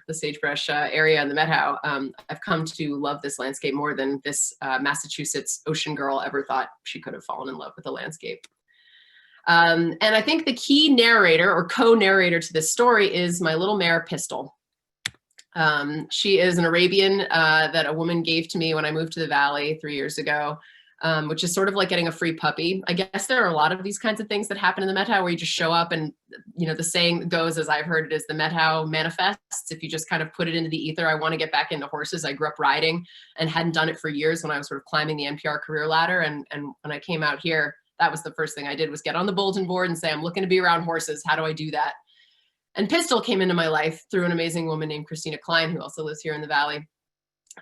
the sagebrush area in the Methow. I've come to love this landscape more than this Massachusetts ocean girl ever thought she could have fallen in love with the landscape. And I think the key narrator or co-narrator to this story is my little mare, Pistol. She is an Arabian that a woman gave to me when I moved to the Valley 3 years ago, which is sort of like getting a free puppy. I guess there are a lot of these kinds of things that happen in the Methow where you just show up and, you know, the saying goes, as I've heard it, is the Methow manifests. If you just kind of put it into the ether, I want to get back into horses. I grew up riding and hadn't done it for years when I was sort of climbing the NPR career ladder. And when I came out here, that was the first thing I did, was get on the bulletin board and say, I'm looking to be around horses. How do I do that? And Pistol came into my life through an amazing woman named Christina Klein, who also lives here in the Valley.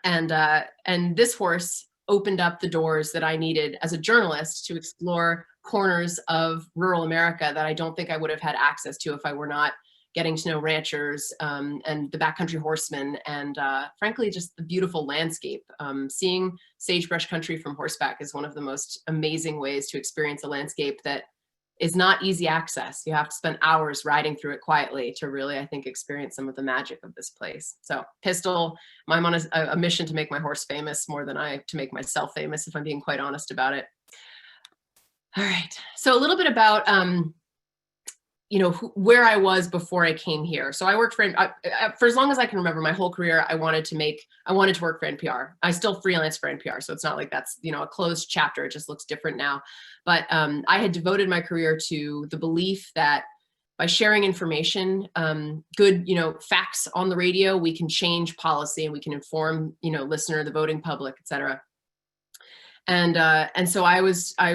And this horse opened up the doors that I needed as a journalist to explore corners of rural America that I don't think I would have had access to if I were not getting to know ranchers and the backcountry horsemen, and frankly, just the beautiful landscape. Seeing sagebrush country from horseback is one of the most amazing ways to experience a landscape that is not easy access. You have to spend hours riding through it quietly to really, I think, experience some of the magic of this place. So Pistol, I'm on a mission to make my horse famous more than to make myself famous, if I'm being quite honest about it. All right, so a little bit about you know, where I was before I came here. So I worked for as long as I can remember, my whole career, I wanted to work for NPR. I still freelance for NPR, so it's not like that's, you know, a closed chapter. It just looks different now. But I had devoted my career to the belief that by sharing information, good, you know, facts on the radio, we can change policy and we can inform, you know, listener, the voting public, et cetera. And so I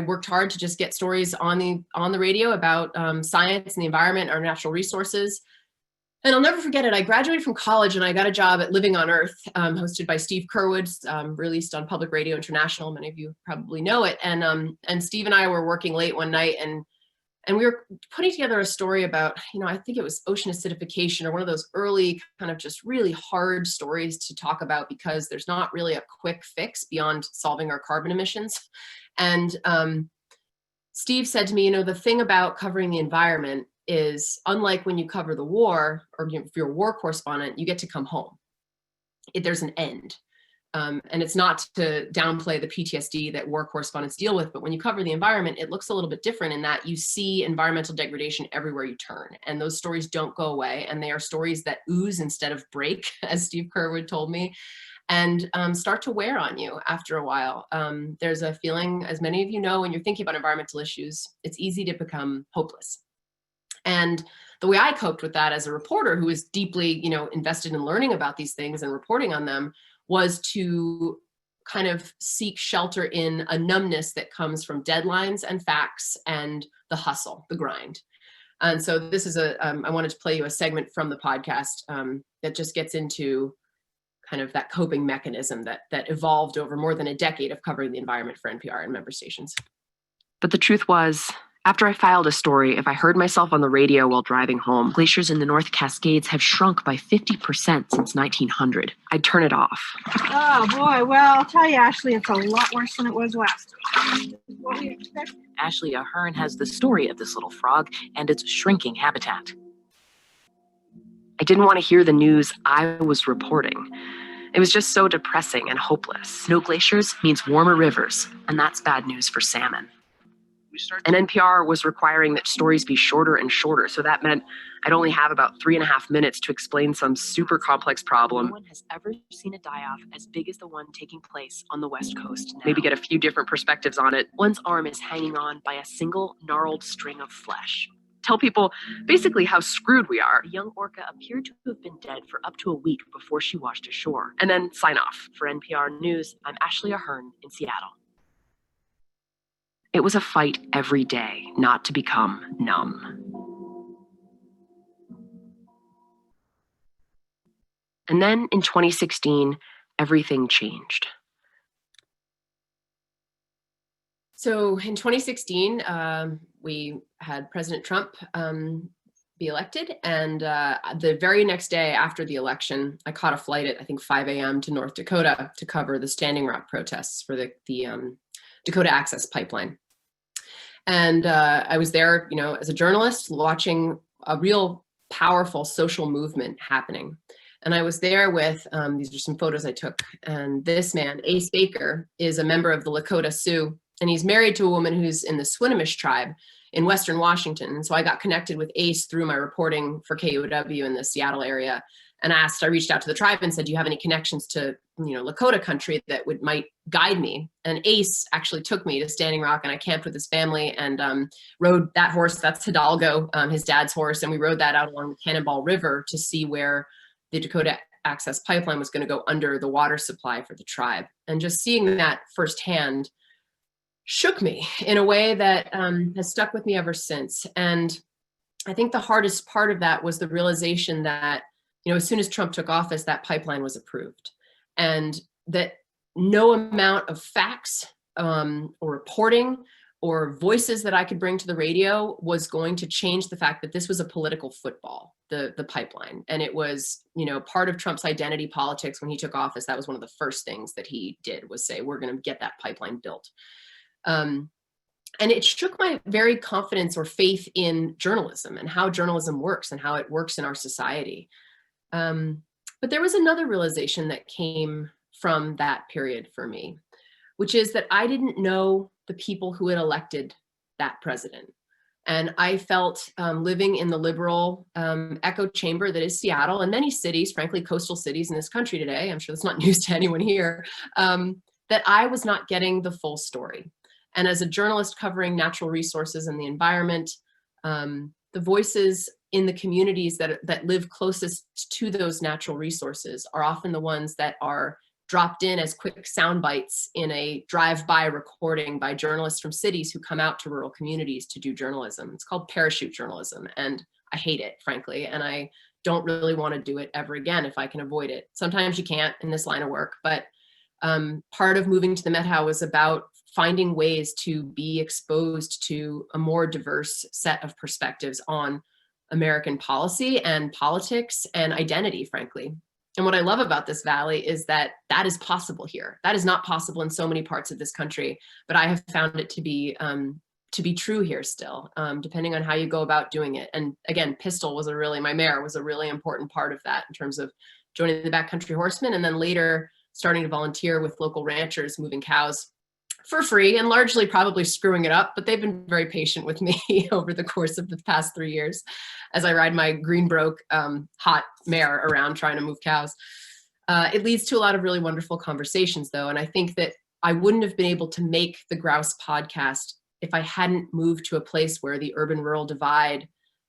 worked hard to just get stories on the radio about science and the environment, our natural resources. And I'll never forget it. I graduated from college and I got a job at Living on Earth, hosted by Steve Curwood, released on Public Radio International. Many of you probably know it. And Steve and I were working late one night, and we were putting together a story about, you know, I think it was ocean acidification, or one of those early kind of just really hard stories to talk about because there's not really a quick fix beyond solving our carbon emissions. And Steve said to me, you know, the thing about covering the environment is, unlike when you cover the war, or if you're a war correspondent, you get to come home. There's an end. And it's not to downplay the PTSD that war correspondents deal with, but when you cover the environment, it looks a little bit different in that you see environmental degradation everywhere you turn. And those stories don't go away. And they are stories that ooze instead of break, as Steve Curwood told me, and start to wear on you after a while. There's a feeling, as many of you know, when you're thinking about environmental issues, it's easy to become hopeless. And the way I coped with that as a reporter who is deeply, you know, invested in learning about these things and reporting on them was to kind of seek shelter in a numbness that comes from deadlines and facts and the hustle, the grind. And so this is I wanted to play you a segment from the podcast that just gets into kind of that coping mechanism that evolved over more than a decade of covering the environment for NPR and member stations. But the truth was, after I filed a story, if I heard myself on the radio while driving home, glaciers in the North Cascades have shrunk by 50% since 1900. I'd turn it off. Oh, boy. Well, I'll tell you, Ashley, it's a lot worse than it was last time. Ashley Ahearn has the story of this little frog and its shrinking habitat. I didn't want to hear the news I was reporting. It was just so depressing and hopeless. Snow glaciers means warmer rivers, and that's bad news for salmon. And NPR was requiring that stories be shorter and shorter, so that meant I'd only have about 3.5 minutes to explain some super complex problem. No one has ever seen a die-off as big as the one taking place on the West Coast now. Maybe get a few different perspectives on it. One's arm is hanging on by a single gnarled string of flesh. Tell people basically how screwed we are. The young orca appeared to have been dead for up to a week before she washed ashore. And then sign off. For NPR News, I'm Ashley Ahearn in Seattle. It was a fight every day not to become numb. And then in 2016, everything changed. So in 2016, we had President Trump be elected. And the very next day after the election, I caught a flight at, I think, 5 a.m. to North Dakota to cover the Standing Rock protests for the Dakota Access Pipeline. And I was there, you know, as a journalist watching a real powerful social movement happening. And I was there with, these are some photos I took. And this man, Ace Baker, is a member of the Lakota Sioux. And he's married to a woman who's in the Swinomish tribe in Western Washington. And so I got connected with Ace through my reporting for KUOW in the Seattle area. And I reached out to the tribe and said, do you have any connections to, Lakota country that might guide me? And Ace actually took me to Standing Rock, and I camped with his family and rode that horse. That's Hidalgo, his dad's horse. And we rode that out along the Cannonball River to see where the Dakota Access Pipeline was going to go under the water supply for the tribe. And just seeing that firsthand shook me in a way that has stuck with me ever since. And I think the hardest part of that was the realization that, as soon as Trump took office, that pipeline was approved, and that no amount of facts or reporting or voices that I could bring to the radio was going to change the fact that this was a political football, the pipeline. And it was, part of Trump's identity politics when he took office. That was one of the first things that he did, was say, we're going to get that pipeline built. And it shook my very confidence or faith in journalism and how journalism works and how it works in our society. But there was another realization that came from that period for me, which is that I didn't know the people who had elected that president. And I felt, living in the liberal echo chamber that is Seattle and many cities, frankly, coastal cities in this country today, I'm sure that's not news to anyone here, that I was not getting the full story. And as a journalist covering natural resources and the environment, the voices in the communities that live closest to those natural resources are often the ones that are dropped in as quick sound bites in a drive-by recording by journalists from cities who come out to rural communities to do journalism. It's called parachute journalism, and I hate it, frankly, and I don't really want to do it ever again if I can avoid it. Sometimes you can't in this line of work, but part of moving to the Methow was about finding ways to be exposed to a more diverse set of perspectives on American policy and politics and identity, frankly. And what I love about this valley is that is possible here. That is not possible in so many parts of this country, but I have found it to be true here still, depending on how you go about doing it. And again, Pistol was my mare was a really important part of that in terms of joining the Backcountry Horsemen, and then later starting to volunteer with local ranchers moving cows for free, and largely probably screwing it up, but they've been very patient with me over the course of the past 3 years as I ride my Greenbroke hot mare around trying to move cows. It leads to a lot of really wonderful conversations, though, and I think that I wouldn't have been able to make the Grouse podcast if I hadn't moved to a place where the urban-rural divide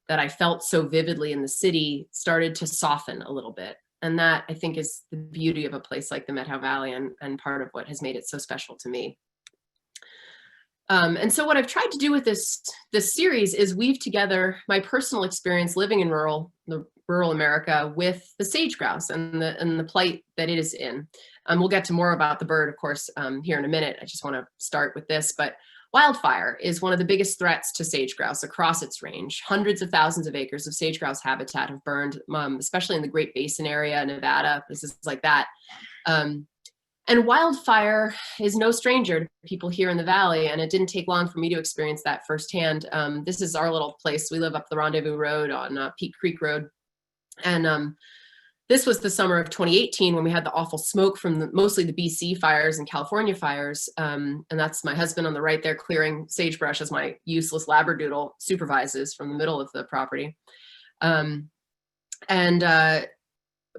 that I felt so vividly in the city started to soften a little bit. And that, I think, is the beauty of a place like the Methow Valley and part of what has made it so special to me. And so what I've tried to do with this series is weave together my personal experience living in rural America with the sage grouse and the plight that it is in. We'll get to more about the bird, of course, here in a minute. I just want to start with this, but wildfire is one of the biggest threats to sage grouse across its range. Hundreds of thousands of acres of sage grouse habitat have burned, especially in the Great Basin area, Nevada, places like that. And wildfire is no stranger to people here in the valley, and it didn't take long for me to experience that firsthand. This is our little place. We live up the Rendezvous Road on Peak Creek Road. And this was the summer of 2018 when we had the awful smoke from mostly the BC fires and California fires. And that's my husband on the right there clearing sagebrush as my useless Labradoodle supervises from the middle of the property.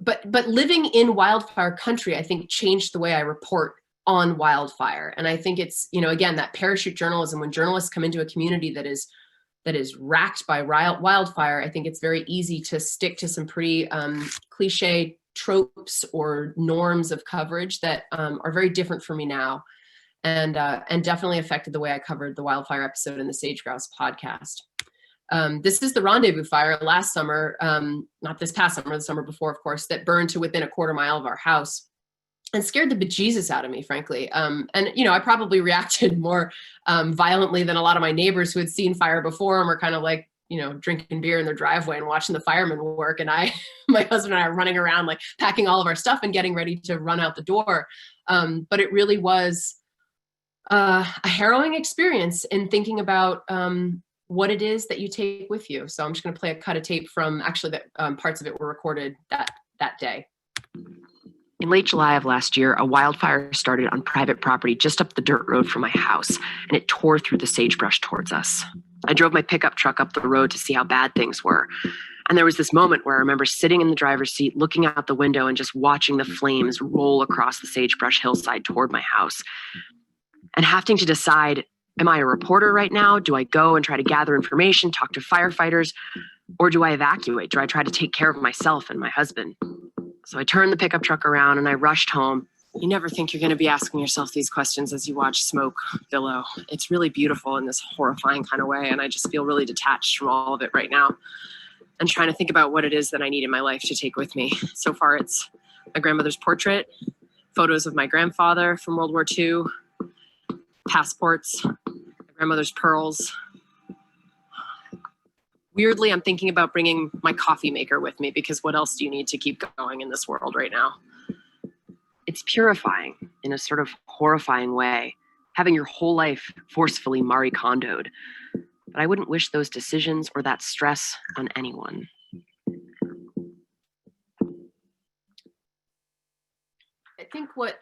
But living in wildfire country, I think, changed the way I report on wildfire. And I think it's, again, that parachute journalism, when journalists come into a community that is racked by wildfire, I think it's very easy to stick to some pretty cliche tropes or norms of coverage that are very different for me now, and definitely affected the way I covered the wildfire episode in the Sage Grouse podcast. This is the Rendezvous fire last summer, not this past summer, the summer before, of course, that burned to within a quarter mile of our house and scared the bejesus out of me, frankly. And, I probably reacted more violently than a lot of my neighbors who had seen fire before and were kind of like, drinking beer in their driveway and watching the firemen work. And my husband and I are running around, like packing all of our stuff and getting ready to run out the door. But it really was a harrowing experience in thinking about what it is that you take with you. So I'm just going to play a cut of tape from, actually, that parts of it were recorded that that day. In late July of last year, a wildfire started on private property just up the dirt road from my house, and it tore through the sagebrush towards us. I drove my pickup truck up the road to see how bad things were. And there was this moment where I remember sitting in the driver's seat, looking out the window and just watching the flames roll across the sagebrush hillside toward my house. And having to decide, am I a reporter right now? Do I go and try to gather information, talk to firefighters? Or do I evacuate? Do I try to take care of myself and my husband? So I turned the pickup truck around and I rushed home. You never think you're going to be asking yourself these questions as you watch smoke billow. It's really beautiful in this horrifying kind of way. And I just feel really detached from all of it right now and trying to think about what it is that I need in my life to take with me. So far, it's my grandmother's portrait, photos of my grandfather from World War II, passports, my grandmother's pearls. Weirdly, I'm thinking about bringing my coffee maker with me because what else do you need to keep going in this world right now? It's purifying in a sort of horrifying way, having your whole life forcefully Marie Kondoed. But I wouldn't wish those decisions or that stress on anyone. I think what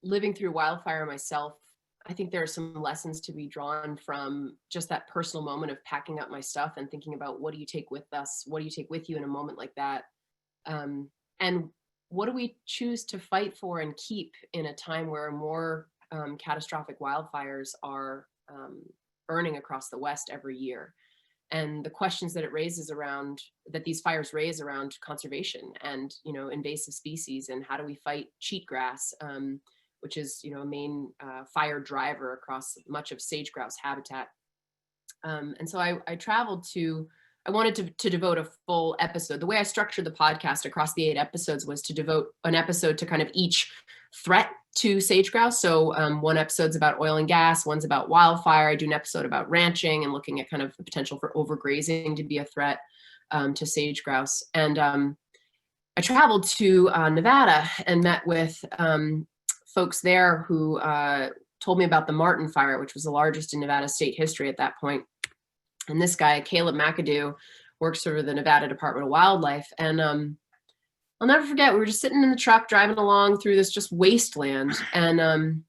living through wildfire myself, I think there are some lessons to be drawn from just that personal moment of packing up my stuff and thinking about what do you take with us? What do you take with you in a moment like that? And what do we choose to fight for and keep in a time where more catastrophic wildfires are burning across the West every year? And the questions that it raises around, that these fires raise around conservation and, invasive species, and how do we fight cheatgrass, which is, a main fire driver across much of sage-grouse habitat. And so I wanted to devote a full episode. The way I structured the podcast across the 8 episodes was to devote an episode to kind of each threat to sage-grouse. So one episode's about oil and gas, one's about wildfire. I do an episode about ranching and looking at kind of the potential for overgrazing to be a threat to sage-grouse. And I traveled to Nevada and met with folks there who told me about the Martin Fire, which was the largest in Nevada state history at that point. And this guy, Caleb McAdoo, works for the Nevada Department of Wildlife. And I'll never forget, we were just sitting in the truck driving along through this just wasteland. And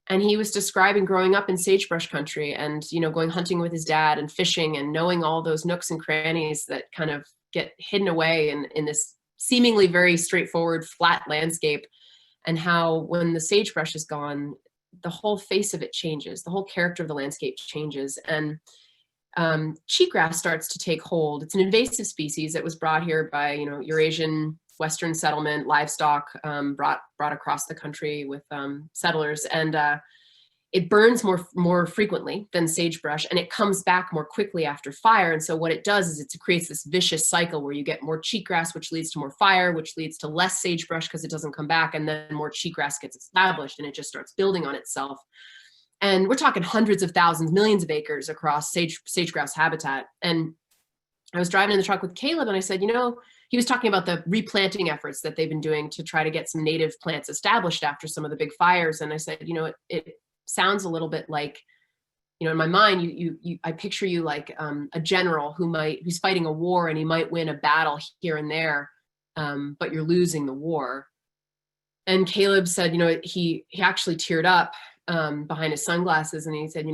he was describing growing up in sagebrush country and, going hunting with his dad and fishing and knowing all those nooks and crannies that kind of get hidden away in this seemingly very straightforward, flat landscape. And how when the sagebrush is gone, the whole face of it changes, the whole character of the landscape changes. And cheatgrass starts to take hold. It's an invasive species that was brought here by, Eurasian Western settlement, livestock brought across the country with settlers. And it burns more frequently than sagebrush, and it comes back more quickly after fire. And so what it does is it creates this vicious cycle where you get more cheatgrass, which leads to more fire, which leads to less sagebrush because it doesn't come back, and then more cheatgrass gets established, and it just starts building on itself. And we're talking hundreds of thousands, millions of acres across sage-grouse habitat. And I was driving in the truck with Caleb, and I said, he was talking about the replanting efforts that they've been doing to try to get some native plants established after some of the big fires. And I said, it sounds a little bit like, in my mind, I picture you like a general who's fighting a war, and he might win a battle here and there, but you're losing the war. And Caleb said, he actually teared up behind his sunglasses, and he said,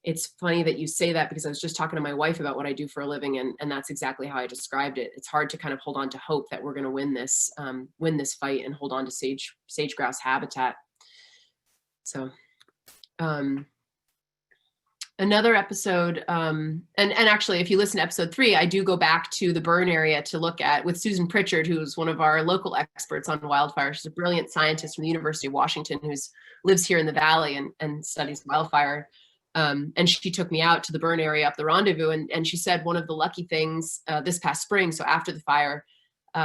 it's funny that you say that because I was just talking to my wife about what I do for a living, and that's exactly how I described it. It's hard to kind of hold on to hope that we're going to win this fight and hold on to sage-grouse habitat. So. Another episode, and actually, if you listen to episode 3, I do go back to the burn area to look at with Susan Pritchard, who's one of our local experts on wildfire. She's a brilliant scientist from the University of Washington who lives here in the Valley and studies wildfire. And she took me out to the burn area up the Rendezvous, and she said one of the lucky things this past spring, so after the fire,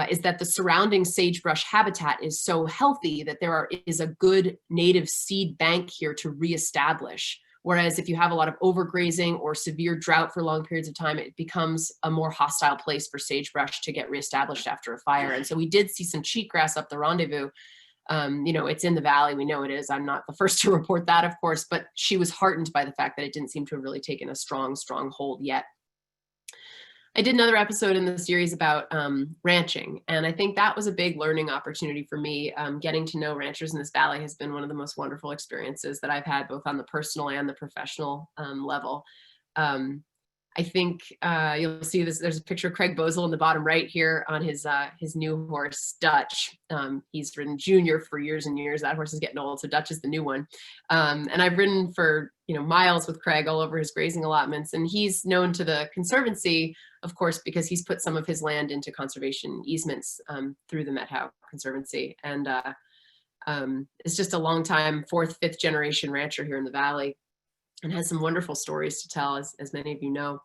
is that the surrounding sagebrush habitat is so healthy that there is a good native seed bank here to reestablish. Whereas if you have a lot of overgrazing or severe drought for long periods of time, it becomes a more hostile place for sagebrush to get reestablished after a fire. And so we did see some cheatgrass up the Rendezvous. It's in the Valley. We know it is. I'm not the first to report that, of course, but she was heartened by the fact that it didn't seem to have really taken a strong hold yet. I did another episode in the series about ranching, and I think that was a big learning opportunity for me. Getting to know ranchers in this valley has been one of the most wonderful experiences that I've had, both on the personal and the professional level. I think you'll see this. There's a picture of Craig Bozel in the bottom right here on his new horse, Dutch. He's ridden Junior for years and years. That horse is getting old, so Dutch is the new one. And I've ridden for miles with Craig all over his grazing allotments, and he's known to the Conservancy, of course, because he's put some of his land into conservation easements through the Methow Conservancy, and is just a long time 4th, 5th generation rancher here in the valley, and has some wonderful stories to tell, as many of you know.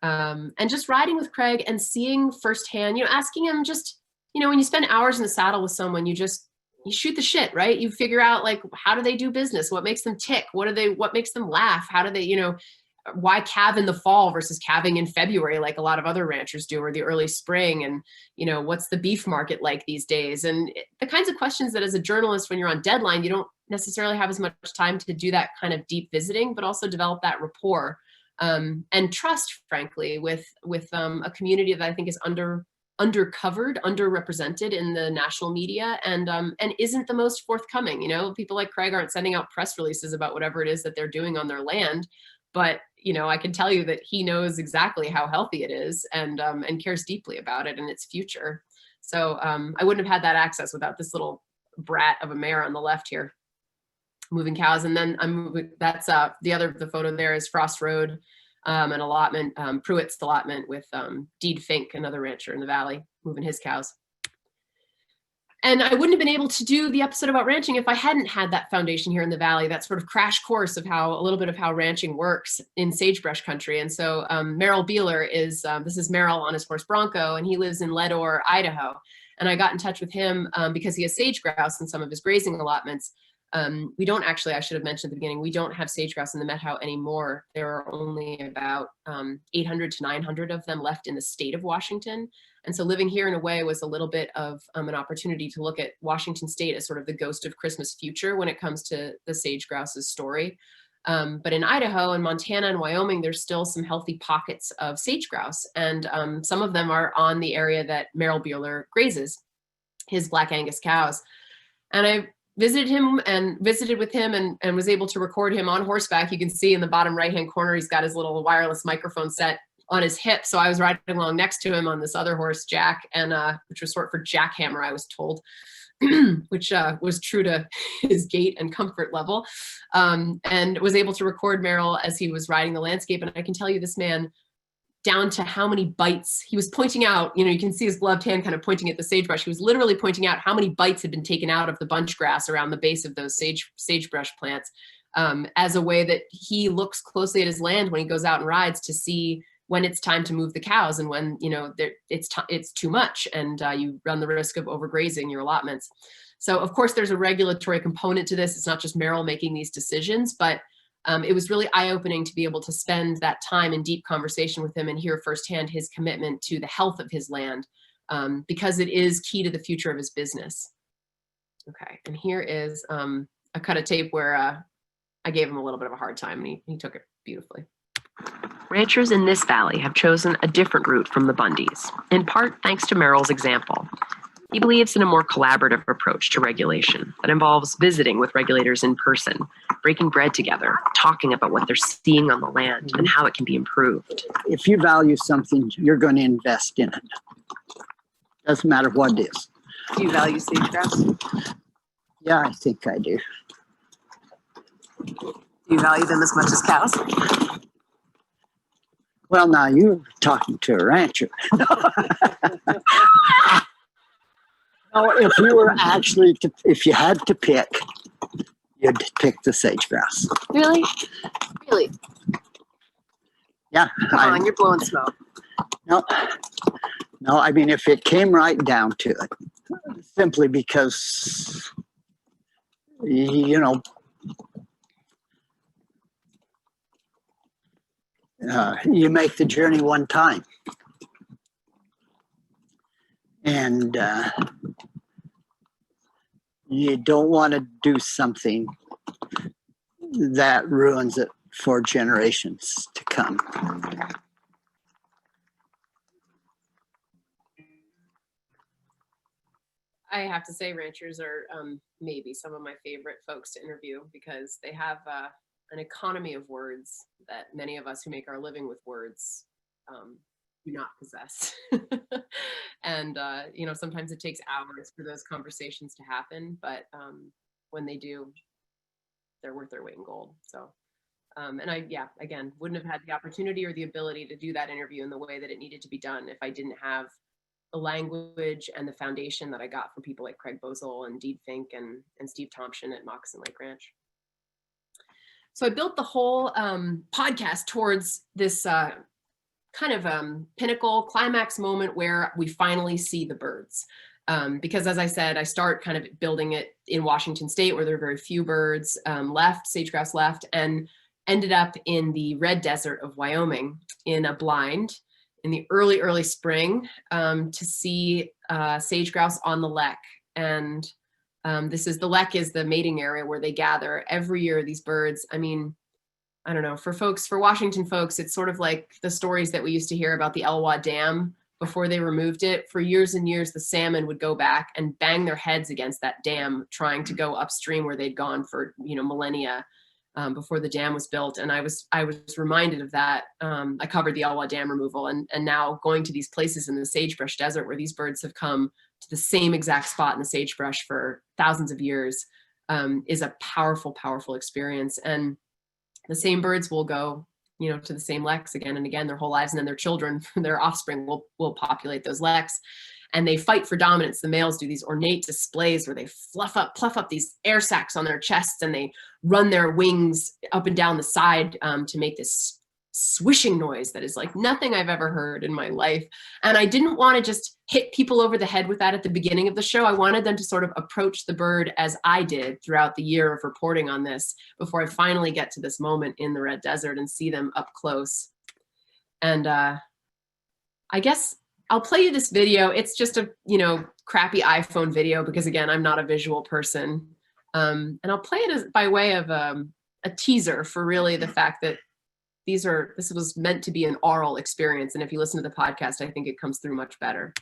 And just riding with Craig and seeing firsthand, asking him just, when you spend hours in the saddle with someone, you shoot the shit, right? You figure out, like, how do they do business? What makes them tick? What makes them laugh? How do they, why calve in the fall versus calving in February, like a lot of other ranchers do, or the early spring? And, what's the beef market like these days? And the kinds of questions that, as a journalist, when you're on deadline, you don't necessarily have as much time to do that kind of deep visiting, but also develop that rapport and trust, frankly, with a community that I think is undercovered, underrepresented in the national media, and isn't the most forthcoming. People like Craig aren't sending out press releases about whatever it is that they're doing on their land, but I can tell you that he knows exactly how healthy it is, and cares deeply about it and its future. So I wouldn't have had that access without this little brat of a mare on the left here, moving cows. And then that's the photo there is Frost Road, an allotment, Pruitt's allotment, with Deed Fink, another rancher in the valley, moving his cows. And I wouldn't have been able to do the episode about ranching if I hadn't had that foundation here in the valley, that sort of crash course of a little bit of how ranching works in sagebrush country. And so Merrill Beeler this is Merrill on his horse Bronco, and he lives in Leadore, Idaho. And I got in touch with him because he has sage grouse in some of his grazing allotments. We don't actually, I should have mentioned at the beginning, we don't have sage grouse in the Methow anymore. There are only about 800 to 900 of them left in the state of Washington. And so living here in a way was a little bit of an opportunity to look at Washington state as sort of the ghost of Christmas future when it comes to the sage grouse's story. But in Idaho and Montana and Wyoming, there's still some healthy pockets of sage grouse. And some of them are on the area that Merrill Beeler grazes, his Black Angus cows. And I visited with him and was able to record him on horseback. You can see in the bottom right-hand corner, he's got his little wireless microphone set on his hip. So I was riding along next to him on this other horse, Jack, and which was short for Jackhammer, I was told, which was true to his gait and comfort level, and was able to record Merrill as he was riding the landscape. And I can tell you, this man, down to how many bites he was pointing out, you can see his gloved hand kind of pointing at the sagebrush. He was literally pointing out how many bites had been taken out of the bunch grass around the base of those sagebrush plants, as a way that he looks closely at his land when he goes out and rides to see when it's time to move the cows and when, it's too much, and you run the risk of overgrazing your allotments. So of course there's a regulatory component to this. It's not just Merrill making these decisions, but it was really eye-opening to be able to spend that time in deep conversation with him and hear firsthand his commitment to the health of his land, because it is key to the future of his business. Okay, and here is a cut of tape where I gave him a little bit of a hard time, and he took it beautifully. Ranchers in this valley have chosen a different route from the Bundys, in part thanks to Merrill's example. He believes in a more collaborative approach to regulation that involves visiting with regulators in person, breaking bread together, talking about what they're seeing on the land and how it can be improved. If you value something, you're going to invest in it. Doesn't matter what it is. Do you value sage grouse? Yeah, I think I do. Do you value them as much as cows? Well, now you're talking to a rancher. No, if you were actually, if you had to pick, you'd pick the sage grouse. Really? Really? Yeah. Come on, you're blowing smoke. No, I mean, if it came right down to it, simply because, you make the journey one time. And you don't want to do something that ruins it for generations to come. I have to say ranchers are maybe some of my favorite folks to interview because they have an economy of words that many of us who make our living with words do not possess. And, sometimes it takes hours for those conversations to happen, but when they do, they're worth their weight in gold. So, and again, wouldn't have had the opportunity or the ability to do that interview in the way that it needed to be done if I didn't have the language and the foundation that I got from people like Craig Bozell and Deed Fink and Steve Thompson at Moccasin Lake Ranch. So I built the whole podcast towards this kind of pinnacle climax moment where we finally see the birds. Because as I said, I start kind of building it in Washington State where there are very few birds left, sage-grouse left, and ended up in the red desert of Wyoming in a blind in the early spring to see sage-grouse on the Lek. And the Lek is the mating area where they gather every year, these birds. I mean, I don't know, for Washington folks, it's sort of like the stories that we used to hear about the Elwha Dam before they removed it. For years and years, the salmon would go back and bang their heads against that dam, trying to go upstream where they'd gone for, millennia before the dam was built. And I was reminded of that. I covered the Elwha Dam removal, and now going to these places in the sagebrush desert where these birds have come to the same exact spot in the sagebrush for thousands of years is a powerful, powerful experience. And the same birds will go, to the same leks again and again their whole lives, and then their children, their offspring will populate those leks, and they fight for dominance. The males do these ornate displays where they pluff up these air sacs on their chests, and they run their wings up and down the side to make this swishing noise that is like nothing I've ever heard in my life. And I didn't want to just hit people over the head with that at the beginning of the show. I wanted them to sort of approach the bird as I did throughout the year of reporting on this before I finally get to this moment in the red desert and see them up close. And I guess I'll play you this video. It's just a, crappy iPhone video because, again, I'm not a visual person. And I'll play it by way of a teaser for really the fact that this was meant to be an oral experience. And if you listen to the podcast, I think it comes through much better.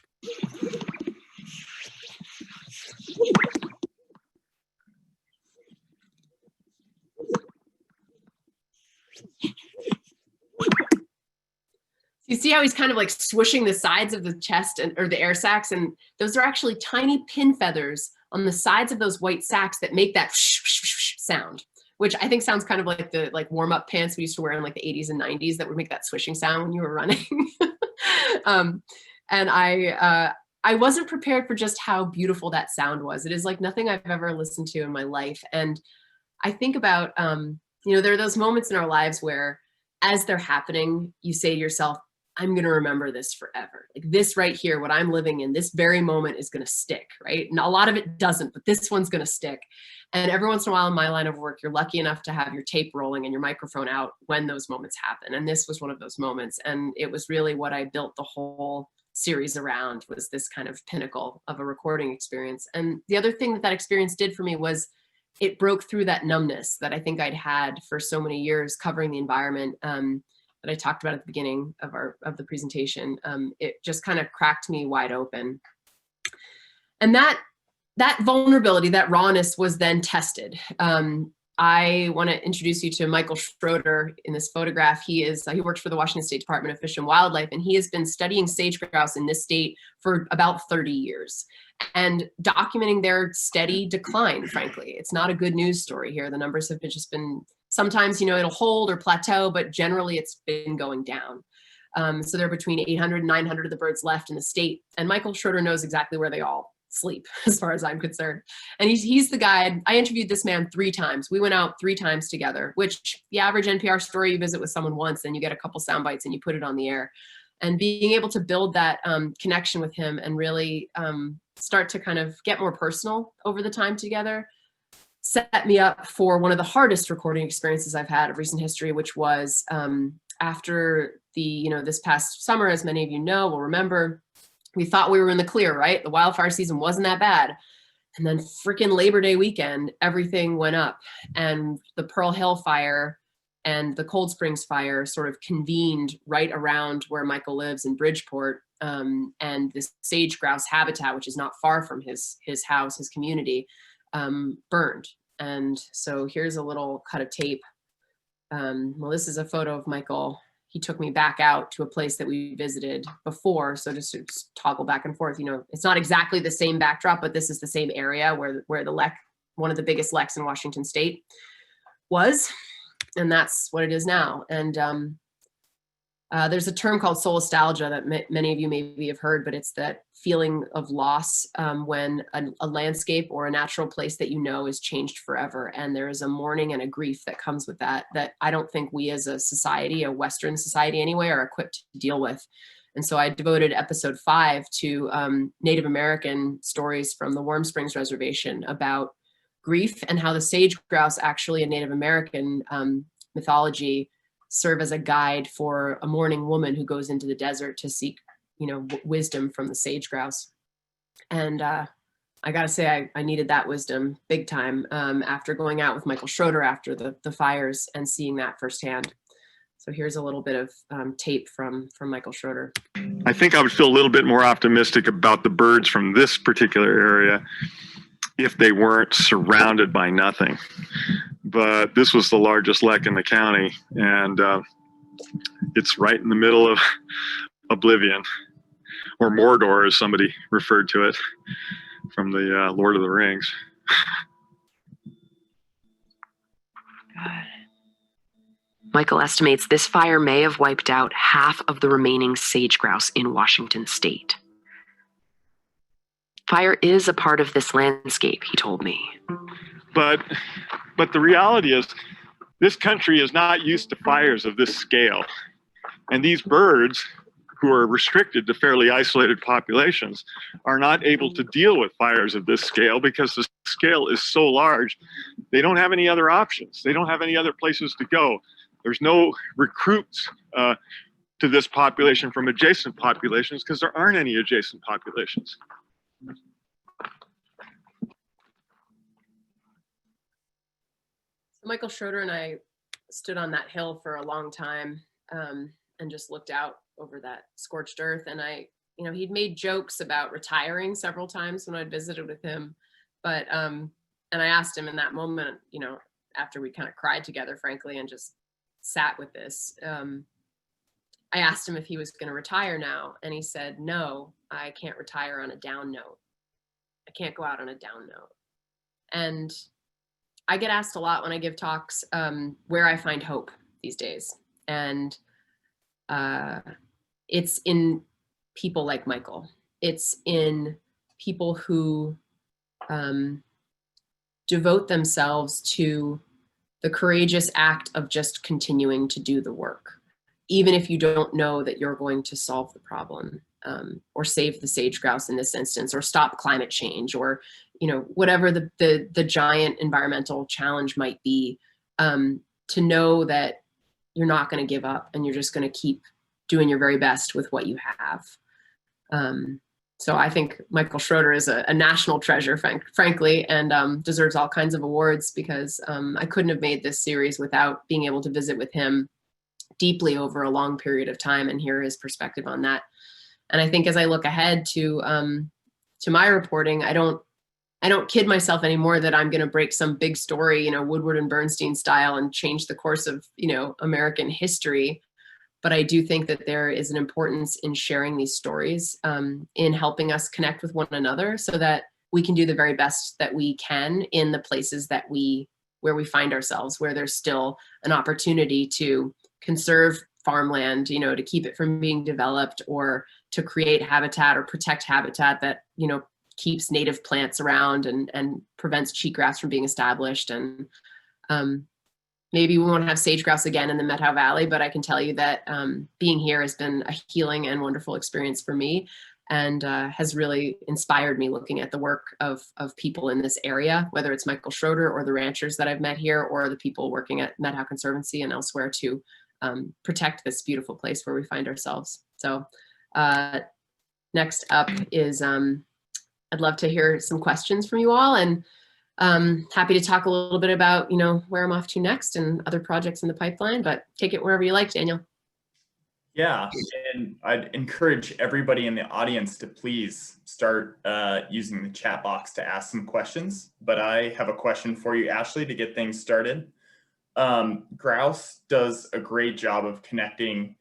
You see how he's kind of like swishing the sides of the chest or the air sacs, and those are actually tiny pin feathers on the sides of those white sacs that make that sound, which I think sounds kind of like the warm-up pants we used to wear in like the 80s and 90s that would make that swishing sound when you were running. And I wasn't prepared for just how beautiful that sound was. It is like nothing I've ever listened to in my life. And I think about, there are those moments in our lives where as they're happening, you say to yourself, I'm going to remember this forever. Like this right here, what I'm living in, this very moment is going to stick, right? And a lot of it doesn't, but this one's going to stick. And every once in a while in my line of work, you're lucky enough to have your tape rolling and your microphone out when those moments happen. And this was one of those moments. And it was really what I built the whole series around, was this kind of pinnacle of a recording experience. And the other thing that experience did for me was it broke through that numbness that I think I'd had for so many years covering the environment that I talked about at the beginning of the presentation. It just kind of cracked me wide open. And that vulnerability, that rawness was then tested. I want to introduce you to Michael Schroeder in this photograph. He works for the Washington State Department of Fish and Wildlife, and he has been studying sage-grouse in this state for about 30 years and documenting their steady decline, frankly. It's not a good news story here. The numbers have just been, sometimes, it'll hold or plateau, but generally it's been going down. So there are between 800 and 900 of the birds left in the state, and Michael Schroeder knows exactly where they all sleep, as far as I'm concerned. And he's the guide. I interviewed this man 3 times. We went out 3 times together, which the average NPR story, you visit with someone once and you get a couple sound bites and you put it on the air. And being able to build that connection with him and really start to kind of get more personal over the time together set me up for one of the hardest recording experiences I've had of recent history, which was after this past summer, as many of you know, will remember, we thought we were in the clear, right? The wildfire season wasn't that bad. And then freaking Labor Day weekend, everything went up. And the Pearl Hill fire And the Cold Springs fire sort of convened right around where Michael lives in Bridgeport. And this sage grouse habitat, which is not far from his house, his community, burned. And so here's a little cut of tape. Well, this is a photo of Michael. He took me back out to a place that we visited before. So just to toggle back and forth, it's not exactly the same backdrop, but this is the same area where the lek, one of the biggest leks in Washington state, was. And that's what it is now. And there's a term called solastalgia that many of you maybe have heard, but it's that feeling of loss when a landscape or a natural place that is changed forever. And there is a mourning and a grief that comes with that I don't think we as a society, a Western society anyway, are equipped to deal with. And so I devoted episode 5 to Native American stories from the Warm Springs Reservation about grief and how the sage grouse, actually in Native American mythology, serve as a guide for a mourning woman who goes into the desert to seek, wisdom from the sage grouse. And I gotta say, I needed that wisdom big time after going out with Michael Schroeder after the fires and seeing that firsthand. So here's a little bit of tape from Michael Schroeder. I think I would feel a little bit more optimistic about the birds from this particular area if they weren't surrounded by nothing. But this was the largest lek in the county, and it's right in the middle of oblivion, or Mordor, as somebody referred to it from the Lord of the Rings. God. Michael estimates this fire may have wiped out half of the remaining sage grouse in Washington state. Fire is a part of this landscape, he told me. But the reality is, this country is not used to fires of this scale. And these birds, who are restricted to fairly isolated populations, are not able to deal with fires of this scale because the scale is so large. They don't have any other options. They don't have any other places to go. There's no recruits to this population from adjacent populations because there aren't any adjacent populations. Michael Schroeder and I stood on that hill for a long time and just looked out over that scorched earth. And he'd made jokes about retiring several times when I'd visited with him. But, and I asked him in that moment, after we kind of cried together, frankly, and just sat with this, I asked him if he was going to retire now. And he said, no, I can't retire on a down note. I can't go out on a down note. And I get asked a lot when I give talks where I find hope these days. And it's in people like Michael. It's in people who devote themselves to the courageous act of just continuing to do the work, even if you don't know that you're going to solve the problem or save the sage grouse in this instance, or stop climate change, or whatever the giant environmental challenge might be, to know that you're not going to give up and you're just going to keep doing your very best with what you have. So I think Michael Schroeder is a national treasure, frankly, and deserves all kinds of awards, because I couldn't have made this series without being able to visit with him deeply over a long period of time and hear his perspective on that. And I think as I look ahead to my reporting, I don't kid myself anymore that I'm going to break some big story, Woodward and Bernstein style, and change the course of, American history. But I do think that there is an importance in sharing these stories, in helping us connect with one another so that we can do the very best that we can in the places where we find ourselves, where there's still an opportunity to conserve farmland, to keep it from being developed, or to create habitat or protect habitat that, keeps native plants around and prevents cheatgrass from being established. And maybe we won't have sage grouse again in the Methow Valley, but I can tell you that being here has been a healing and wonderful experience for me, and has really inspired me looking at the work of people in this area, whether it's Michael Schroeder or the ranchers that I've met here, or the people working at Methow Conservancy and elsewhere to protect this beautiful place where we find ourselves. So next up is, I'd love to hear some questions from you all. And Happy to talk a little bit about, where I'm off to next and other projects in the pipeline, but take it wherever you like, Daniel. Yeah, and I'd encourage everybody in the audience to please start using the chat box to ask some questions. But I have a question for you, Ashley, to get things started. Grouse does a great job of connecting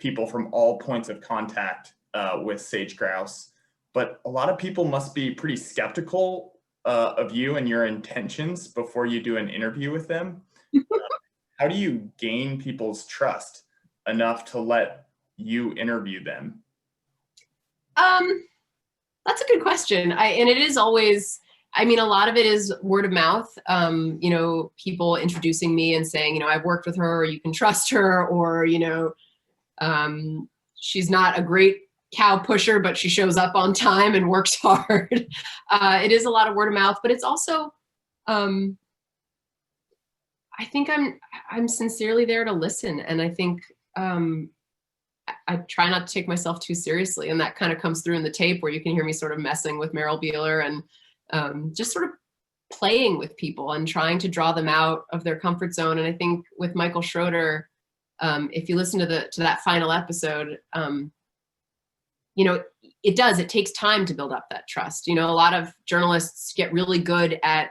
people from all points of contact with sage grouse, but a lot of people must be pretty skeptical of you and your intentions before you do an interview with them. How do you gain people's trust enough to let you interview them? That's a good question. And it is always, a lot of it is word of mouth. People introducing me and saying, I've worked with her, or you can trust her, or, she's not a great cow pusher, but she shows up on time and works hard. It is a lot of word of mouth, but it's also, I think I'm sincerely there to listen. And I think, I try not to take myself too seriously. And that kind of comes through in the tape where you can hear me sort of messing with Meryl Beeler and just sort of playing with people and trying to draw them out of their comfort zone. And I think with Michael Schroeder, if you listen to that final episode, it takes time to build up that trust. A lot of journalists get really good at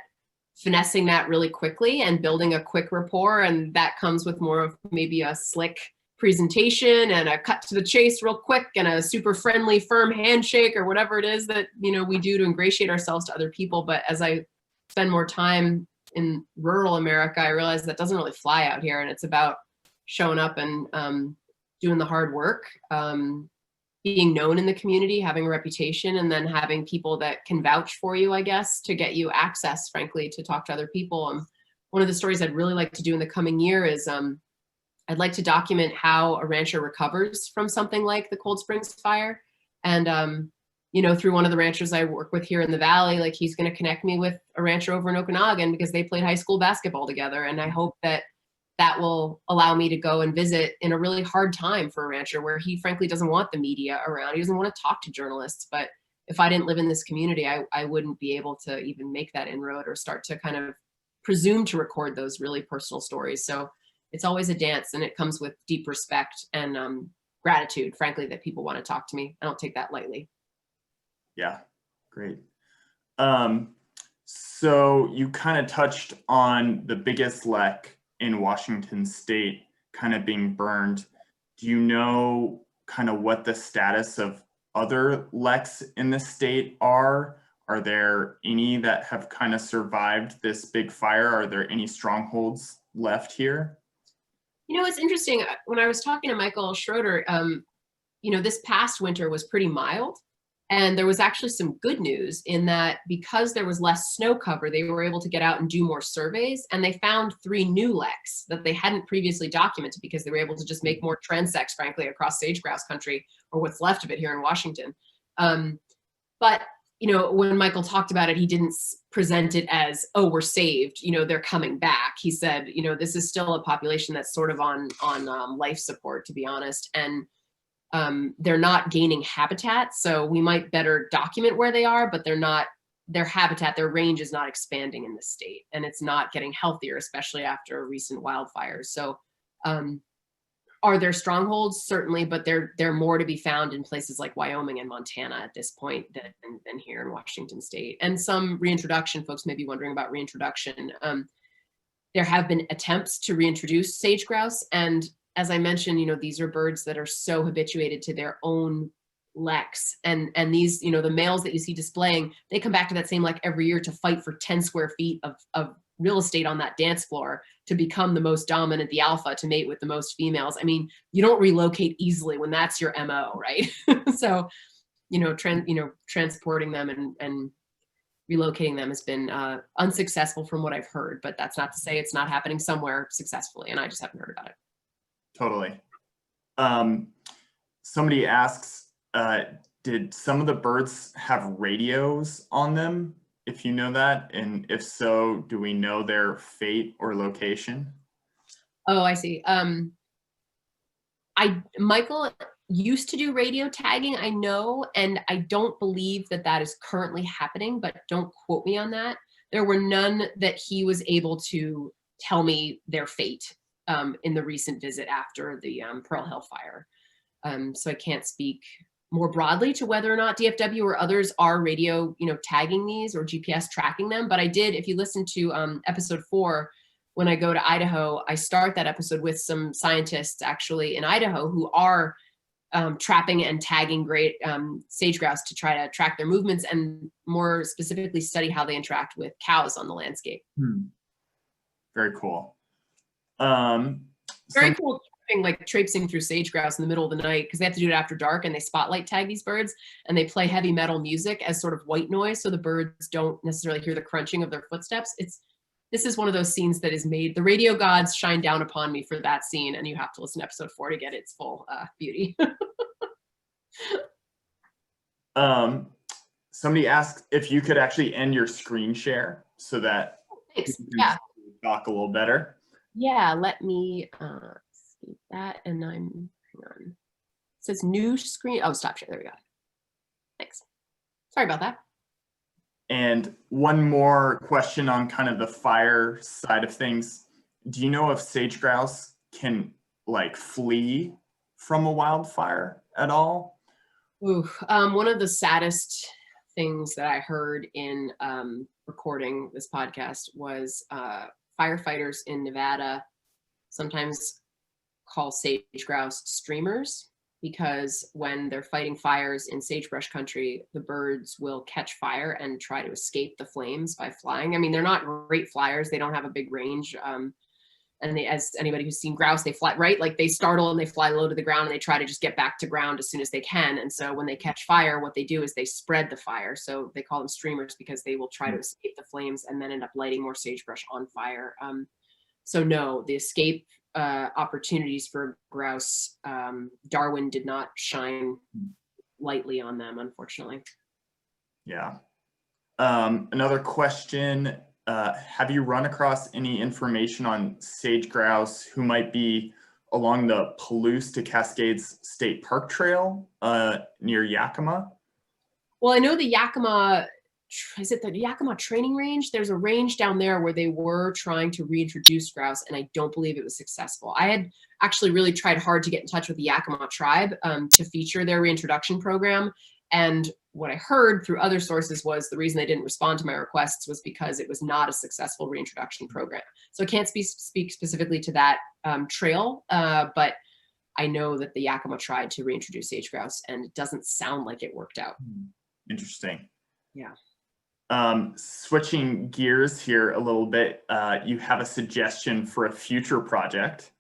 finessing that really quickly and building a quick rapport. And that comes with more of maybe a slick presentation and a cut to the chase real quick and a super friendly, firm handshake or whatever it is that, we do to ingratiate ourselves to other people. But as I spend more time in rural America, I realize that doesn't really fly out here. And it's about showing up and doing the hard work, being known in the community, having a reputation, and then having people that can vouch for you, I guess, to get you access, frankly, to talk to other people. One of the stories I'd really like to do in the coming year is I'd like to document how a rancher recovers from something like the Cold Springs fire. And, through one of the ranchers I work with here in the Valley, like he's going to connect me with a rancher over in Okanagan because they played high school basketball together. And I hope that will allow me to go and visit in a really hard time for a rancher where he frankly doesn't want the media around. He doesn't want to talk to journalists. But if I didn't live in this community, I wouldn't be able to even make that inroad or start to kind of presume to record those really personal stories. So it's always a dance, and it comes with deep respect and gratitude, frankly, that people want to talk to me. I don't take that lightly. Yeah, great. So you kind of touched on the biggest lek in Washington state kind of being burned. Do you know kind of what the status of other leks in the state are? Are there any that have kind of survived this big fire? Are there any strongholds left here? It's interesting. When I was talking to Michael Schroeder, this past winter was pretty mild. And there was actually some good news in that because there was less snow cover, they were able to get out and do more surveys. And they found 3 new leks that they hadn't previously documented because they were able to just make more transects, frankly, across sage grouse country, or what's left of it here in Washington. But when Michael talked about it, he didn't present it as, oh, we're saved, they're coming back. He said, this is still a population that's sort of on life support, to be honest. And they're not gaining habitat. So we might better document where they are, but their habitat, their range is not expanding in the state, and it's not getting healthier, especially after recent wildfires. So are there strongholds? Certainly, but they're more to be found in places like Wyoming and Montana at this point than here in Washington state. And some reintroduction, folks may be wondering about reintroduction. There have been attempts to reintroduce sage grouse. And as I mentioned, these are birds that are so habituated to their own leks. And these, the males that you see displaying, they come back to that same lek every year to fight for 10 square feet of real estate on that dance floor to become the most dominant, the alpha, to mate with the most females. You don't relocate easily when that's your MO, right? So, transporting them and relocating them has been unsuccessful from what I've heard, but that's not to say it's not happening somewhere successfully, and I just haven't heard about it. Totally. Somebody asks, did some of the birds have radios on them? If you know that, and if so, do we know their fate or location? Oh, I see. Michael used to do radio tagging, I know, and I don't believe that is currently happening, but don't quote me on that. there were none that he was able to tell me their fate in the recent visit after the Pearl Hill fire. So I can't speak more broadly to whether or not DFW or others are radio, tagging these or GPS tracking them. But I did, if you listen to episode 4, when I go to Idaho, I start that episode with some scientists actually in Idaho who are trapping and tagging great sage grouse to try to track their movements and more specifically study how they interact with cows on the landscape. Very cool. Very cool. Like traipsing through sage grouse in the middle of the night because they have to do it after dark, and they spotlight tag these birds and they play heavy metal music as sort of white noise so the birds don't necessarily hear the crunching of their footsteps. This is one of those scenes that is made, the radio gods shine down upon me for that scene, and you have to listen to episode 4 to get its full beauty. Somebody asked if you could actually end your screen share so that Thanks. you can talk a little better. Yeah, let me see that, and hang on. It says new screen. Oh, stop share. There we go. Thanks. Sorry about that. And one more question on kind of the fire side of things. Do you know if sage grouse can like flee from a wildfire at all? Ooh, one of the saddest things that I heard in recording this podcast was firefighters in Nevada sometimes call sage grouse streamers, because when they're fighting fires in sagebrush country, the birds will catch fire and try to escape the flames by flying. I mean, they're not great flyers. They don't have a big range. And they, as anybody who's seen grouse, they fly, right? Like they startle and they fly low to the ground and they try to just get back to ground as soon as they can. And so when they catch fire, what they do is they spread the fire. So they call them streamers because they will try to escape the flames and then end up lighting more sagebrush on fire. So no, the escape opportunities for grouse, Darwin did not shine lightly on them, unfortunately. Yeah. Another question. Have you run across any information on sage grouse who might be along the Palouse to Cascades State Park Trail near Yakima? Well, I know the Yakima, is it the Yakima training range? There's a range down there where they were trying to reintroduce grouse, and I don't believe it was successful. I had actually really tried hard to get in touch with the Yakima tribe to feature their reintroduction program. And what I heard through other sources was the reason they didn't respond to my requests was because it was not a successful reintroduction program. So I can't speak specifically to that trail, but I know that the Yakima tried to reintroduce sage grouse, and it doesn't sound like it worked out. Interesting. Yeah. Switching gears here a little bit, you have a suggestion for a future project.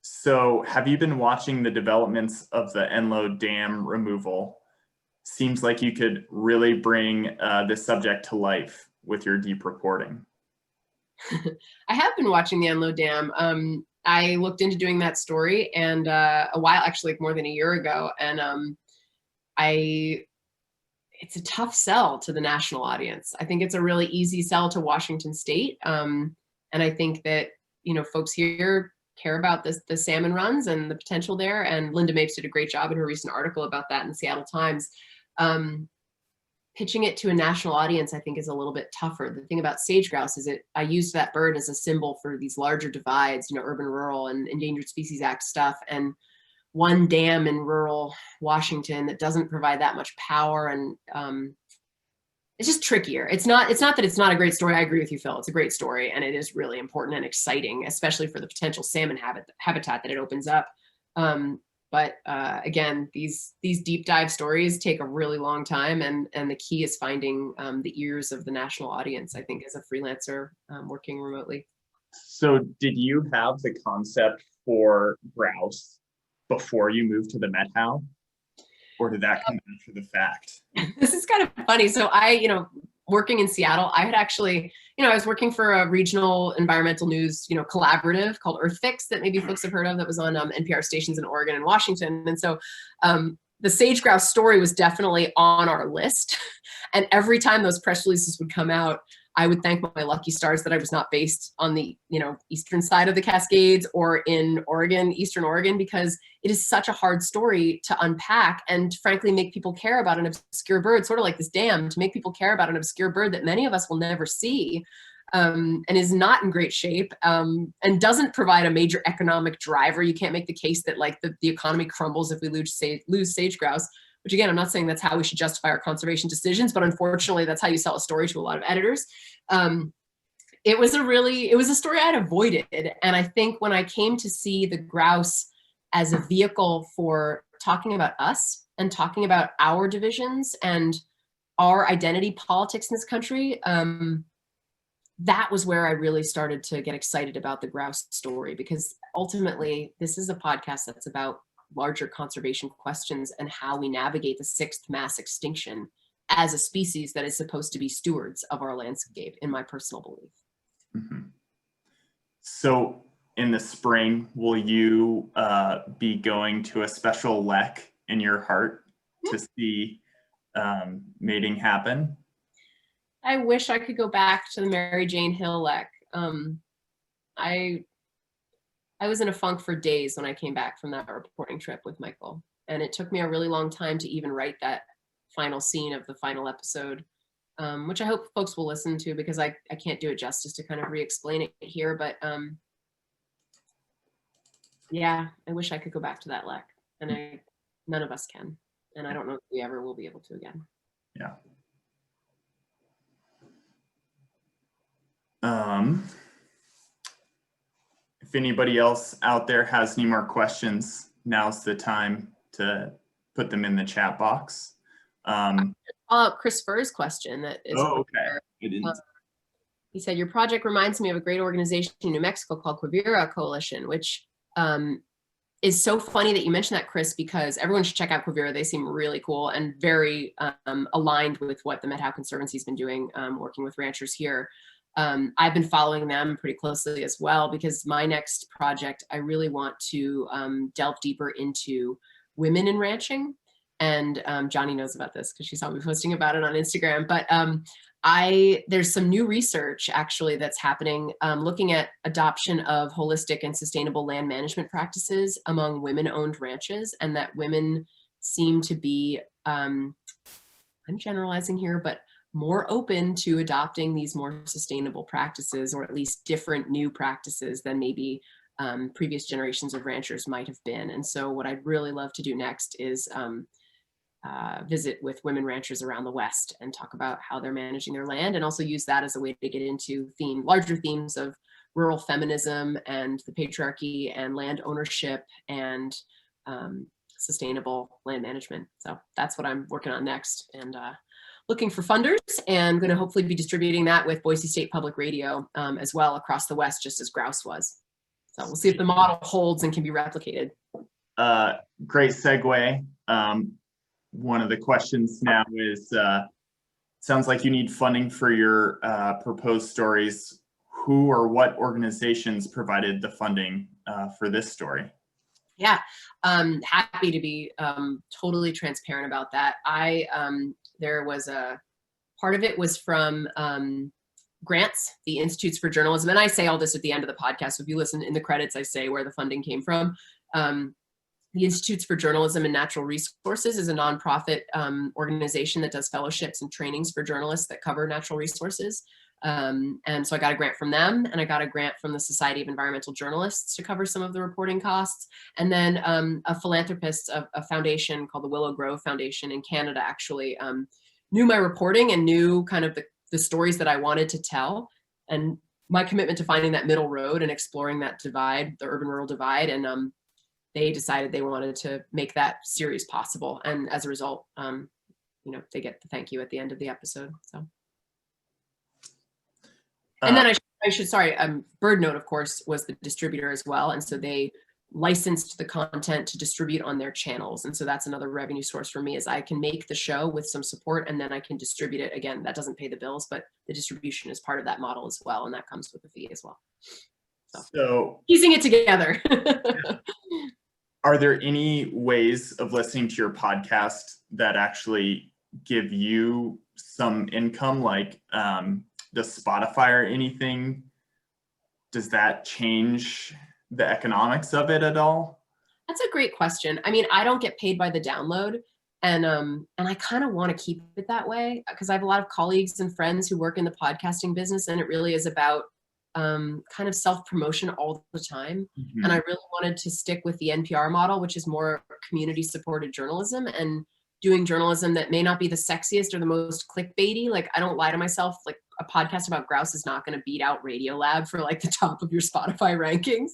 So have you been watching the developments of the Enloe Dam removal? Seems like you could really bring this subject to life with your deep reporting. I have been watching the Enloe Dam. I looked into doing that story and a while, actually like more than a year ago. And it's a tough sell to the national audience. I think it's a really easy sell to Washington State. And I think that, folks here care about the salmon runs and the potential there. And Linda Mapes did a great job in her recent article about that in the Seattle Times. Pitching it to a national audience, I think, is a little bit tougher. The thing about sage grouse is I used that bird as a symbol for these larger divides, urban, rural, and Endangered Species Act stuff. And one dam in rural Washington that doesn't provide that much power, and it's just trickier. It's not that it's not a great story. I agree with you, Phil. It's a great story, and it is really important and exciting, especially for the potential salmon habitat that it opens up. But again, these deep dive stories take a really long time, and the key is finding the ears of the national audience, I think, as a freelancer working remotely. So did you have the concept for grouse before you moved to the Methow, or did that come after the fact? This is kind of funny. So I, working in Seattle, I had actually, I was working for a regional environmental news, collaborative called EarthFix that maybe folks have heard of, that was on NPR stations in Oregon and Washington. And so the sage grouse story was definitely on our list. And every time those press releases would come out, I would thank my lucky stars that I was not based on the, eastern side of the Cascades or in Oregon, Eastern Oregon, because it is such a hard story to unpack and frankly make people care about an obscure bird, sort of like this dam, to make people care about an obscure bird that many of us will never see, and is not in great shape, and doesn't provide a major economic driver. You can't make the case that like the economy crumbles if we lose sage grouse. Which again, I'm not saying that's how we should justify our conservation decisions, but unfortunately, that's how you sell a story to a lot of editors. It was a story I'd avoided. And I think when I came to see the grouse as a vehicle for talking about us and talking about our divisions and our identity politics in this country, that was where I really started to get excited about the grouse story, because ultimately this is a podcast that's about larger conservation questions and how we navigate the 6th mass extinction as a species that is supposed to be stewards of our landscape, in my personal belief. Mm-hmm. So in the spring, will you be going to a special lek in your heart to see mating happen? I wish I could go back to the Mary Jane Hill lek. I was in a funk for days when I came back from that reporting trip with Michael. And it took me a really long time to even write that final scene of the final episode, which I hope folks will listen to, because I can't do it justice to kind of re-explain it here. But yeah, I wish I could go back to that lek. And none of us can. And I don't know if we ever will be able to again. Yeah. If anybody else out there has any more questions, now's the time to put them in the chat box. Chris Furr's question that is. Oh, okay. I didn't. He said, your project reminds me of a great organization in New Mexico called Quivira Coalition, which is so funny that you mentioned that, Chris, because everyone should check out Quivira. They seem really cool and very aligned with what the Methow Conservancy has been doing, working with ranchers here. I've been following them pretty closely as well, because my next project, I really want to delve deeper into women in ranching. And Johnny knows about this because she saw me posting about it on Instagram. But there's some new research actually that's happening, looking at adoption of holistic and sustainable land management practices among women-owned ranches, and that women seem to be, I'm generalizing here, but more open to adopting these more sustainable practices, or at least different new practices than maybe previous generations of ranchers might have been. And so what I'd really love to do next is visit with women ranchers around the West and talk about how they're managing their land, and also use that as a way to get into larger themes of rural feminism and the patriarchy and land ownership and sustainable land management. So that's what I'm working on next, and looking for funders, and going to hopefully be distributing that with Boise State Public Radio as well across the West, just as grouse was. So we'll see if the model holds and can be replicated. Great segue. One of the questions now is, sounds like you need funding for your proposed stories. Who or what organizations provided the funding for this story? Yeah, happy to be totally transparent about that. There was a part of it was from grants, the Institutes for Journalism. And I say all this at the end of the podcast. So if you listen in the credits, I say where the funding came from. The Institutes for Journalism and Natural Resources is a nonprofit organization that does fellowships and trainings for journalists that cover natural resources. And so I got a grant from them, and I got a grant from the Society of Environmental Journalists to cover some of the reporting costs. And then a philanthropist, a foundation called the Willow Grove Foundation in Canada, actually knew my reporting and knew kind of the stories that I wanted to tell, and my commitment to finding that middle road and exploring that divide, the urban-rural divide. And they decided they wanted to make that series possible. And as a result, they get the thank you at the end of the episode. So. And then I should, BirdNote, of course, was the distributor as well. And so they licensed the content to distribute on their channels. And so that's another revenue source for me, is I can make the show with some support, and then I can distribute it. Again, that doesn't pay the bills, but the distribution is part of that model as well. And that comes with a fee as well. So piecing it together. Are there any ways of listening to your podcast that actually give you some income, like does Spotify or anything, does that change the economics of it at all? That's a great question. I mean, I don't get paid by the download, and I kind of want to keep it that way because I have a lot of colleagues and friends who work in the podcasting business, and it really is about kind of self-promotion all the time. Mhm. And I really wanted to stick with the NPR model, which is more community-supported journalism and doing journalism that may not be the sexiest or the most clickbaity. Like, I don't lie to myself. Like, a podcast about grouse is not going to beat out Radiolab for like the top of your Spotify rankings.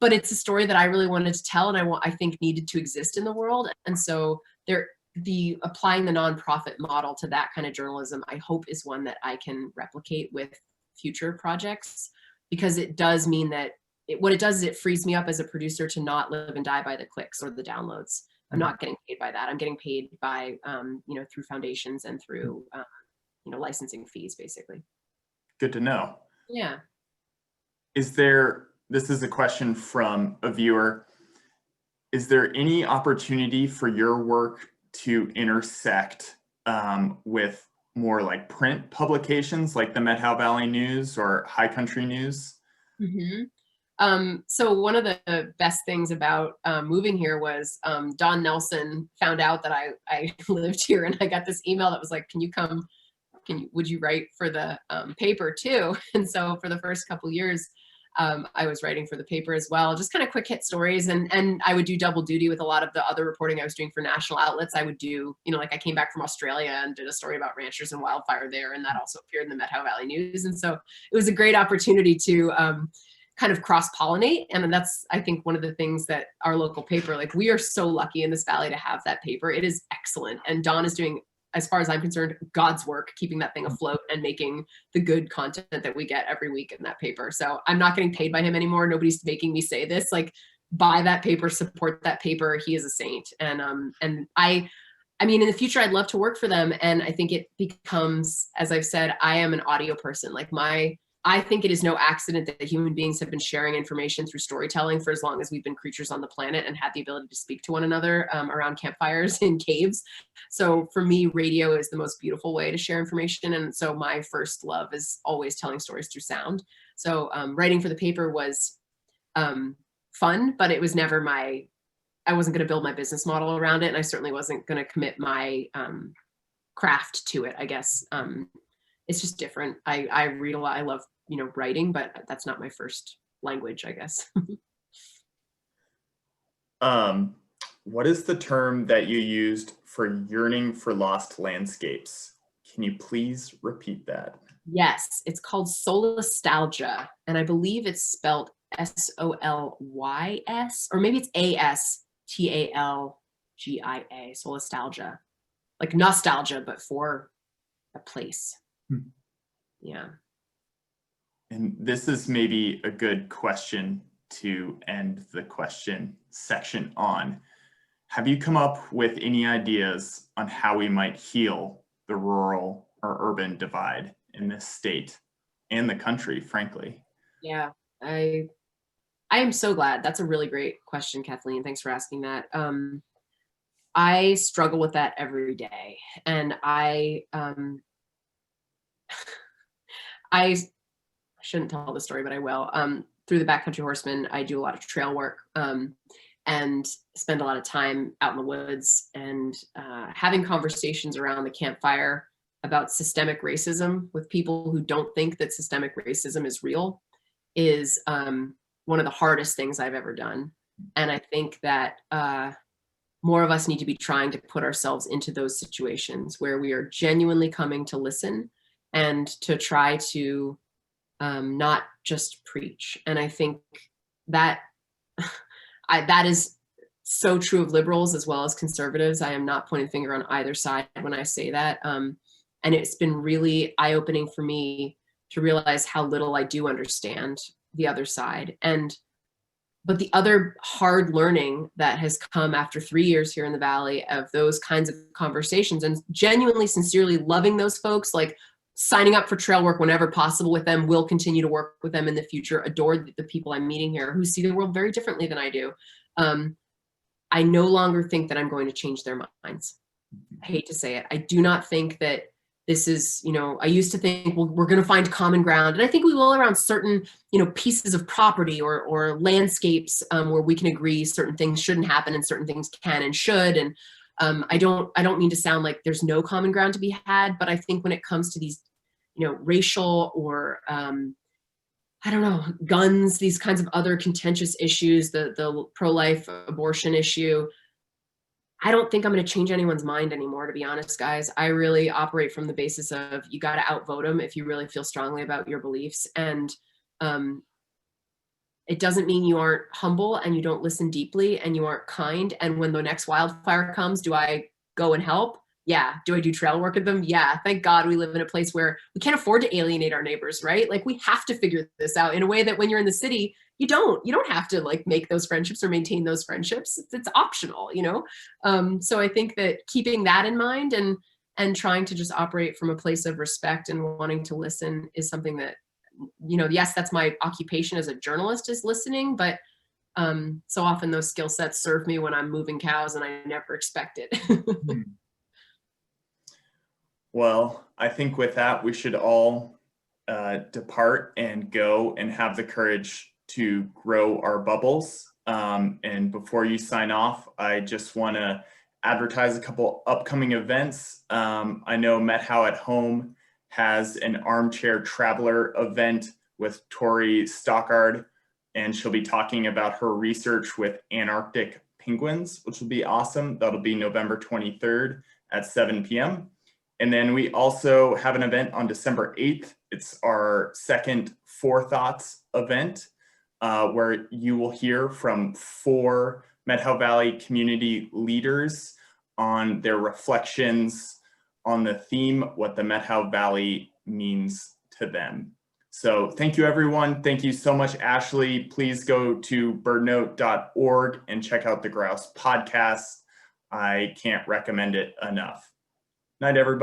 But it's a story that I really wanted to tell, and I think needed to exist in the world. And so applying the nonprofit model to that kind of journalism, I hope, is one that I can replicate with future projects, because it does mean that what it does is it frees me up as a producer to not live and die by the clicks or the downloads. I'm not getting paid by that. I'm getting paid by, through foundations and through, licensing fees, basically. Good to know. Yeah. This is a question from a viewer. Is there any opportunity for your work to intersect with more like print publications like the Methow Valley News or High Country News? Mm-hmm. So one of the best things about moving here was Don Nelson found out that I lived here, and I got this email that was like, would you write for the paper too? And so for the first couple years, I was writing for the paper as well, just kind of quick hit stories. And I would do double duty with a lot of the other reporting I was doing for national outlets. I would do, like I came back from Australia and did a story about ranchers and wildfire there. And that also appeared in the Methow Valley News. And so it was a great opportunity to kind of cross-pollinate. And that's, I think, one of the things that our local paper, like, we are so lucky in this valley to have that paper. It is excellent. And Don is doing, as far as I'm concerned, God's work, keeping that thing afloat and making the good content that we get every week in that paper. So I'm not getting paid by him anymore. Nobody's making me say this, like, buy that paper, support that paper. He is a saint. And I mean, in the future, I'd love to work for them. And I think it becomes, as I've said, I am an audio person. Like, I think it is no accident that human beings have been sharing information through storytelling for as long as we've been creatures on the planet and had the ability to speak to one another around campfires in caves. So for me, radio is the most beautiful way to share information. And so my first love is always telling stories through sound. So writing for the paper was fun, but it was never I wasn't going to build my business model around it. And I certainly wasn't going to commit my craft to it, I guess. It's just different. I read a lot. I love, writing, but that's not my first language, I guess. What is the term that you used for yearning for lost landscapes? Can you please repeat that? Yes, it's called solastalgia, and I believe it's spelled SOLYS, or maybe it's ASTALGIA, solastalgia, like nostalgia, but for a place. Yeah. And this is maybe a good question to end the question section on. Have you come up with any ideas on how we might heal the rural or urban divide in this state and the country, frankly? Yeah, I am so glad. That's a really great question, Kathleen. Thanks for asking that. I struggle with that every day, and I shouldn't tell the story, but I will. Through the Backcountry Horsemen, I do a lot of trail work and spend a lot of time out in the woods and having conversations around the campfire about systemic racism with people who don't think that systemic racism is real is one of the hardest things I've ever done. And I think that more of us need to be trying to put ourselves into those situations where we are genuinely coming to listen and to try to not just preach. And I think that that is so true of liberals as well as conservatives. I am not pointing finger on either side when I say that. And it's been really eye-opening for me to realize how little I do understand the other side. But the other hard learning that has come after 3 years here in the Valley of those kinds of conversations and genuinely, sincerely loving those folks, like signing up for trail work whenever possible with them, will continue to work with them in the future, adore the people I'm meeting here who see the world very differently than I do. I no longer think that I'm going to change their minds. I hate to say it. I do not think that this is, I used to think, well, we're going to find common ground. And I think we will around certain, pieces of property or landscapes where we can agree certain things shouldn't happen and certain things can and should. And I don't mean to sound like there's no common ground to be had, but I think when it comes to these, racial or, I don't know, guns, these kinds of other contentious issues, the pro-life abortion issue, I don't think I'm going to change anyone's mind anymore, to be honest, guys. I really operate from the basis of you got to outvote them if you really feel strongly about your beliefs. And it doesn't mean you aren't humble and you don't listen deeply and you aren't kind. And when the next wildfire comes, do I go and help? Yeah. Do I do trail work with them? Yeah. Thank God we live in a place where we can't afford to alienate our neighbors, right? Like we have to figure this out in a way that when you're in the city, you don't have to like make those friendships or maintain those friendships. It's optional, So I think that keeping that in mind and trying to just operate from a place of respect and wanting to listen is something that, yes, that's my occupation as a journalist, is listening, but so often those skill sets serve me when I'm moving cows and I never expect it. Well, I think with that, we should all depart and go and have the courage to grow our bubbles. And before you sign off, I just want to advertise a couple upcoming events. I know Methow at Home has an armchair traveler event with Tori Stockard, and she'll be talking about her research with Antarctic penguins, which will be awesome. That'll be November 23rd at 7 p.m. And then we also have an event on December 8th. It's our second Forethoughts event, where you will hear from 4 Methow Valley community leaders on their reflections on the theme, what the Methow Valley means to them. So thank you, everyone. Thank you so much, Ashley. Please go to birdnote.org and check out the Grouse podcast. I can't recommend it enough. Night, everybody.